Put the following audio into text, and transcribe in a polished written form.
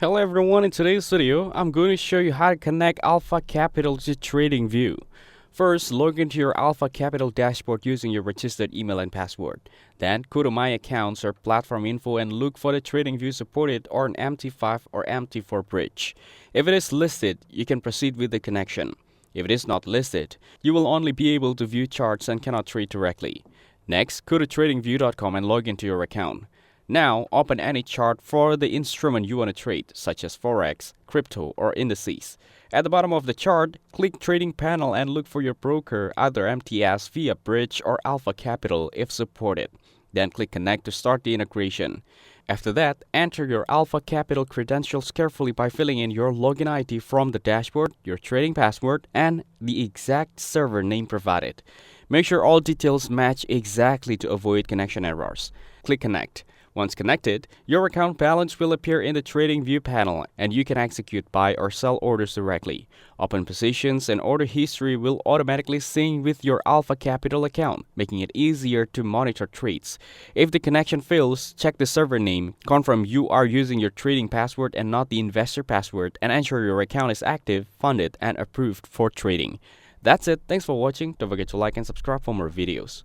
Hello everyone, in today's video, I'm going to show you how to connect Alpha Capital to TradingView. First, log into your Alpha Capital dashboard using your registered email and password. Then, go to My Accounts or Platform Info and look for the TradingView supported or an MT5 or MT4 bridge. If it is listed, you can proceed with the connection. If it is not listed, you will only be able to view charts and cannot trade directly. Next, go to tradingview.com and log into your account. Now, open any chart for the instrument you want to trade, such as Forex, crypto, or indices. At the bottom of the chart, click Trading Panel and look for your broker, either MTS, via Bridge, or Alpha Capital if supported. Then click Connect to start the integration. After that, enter your Alpha Capital credentials carefully by filling in your login ID from the dashboard, your trading password, and the exact server name provided. Make sure all details match exactly to avoid connection errors. Click Connect. Once connected, your account balance will appear in the TradingView panel and you can execute buy or sell orders directly. Open positions and order history will automatically sync with your Alpha Capital account, making it easier to monitor trades. If the connection fails, check the server name, confirm you are using your trading password and not the investor password, and ensure your account is active, funded, and approved for trading. That's it. Thanks for watching. Don't forget to like and subscribe for more videos.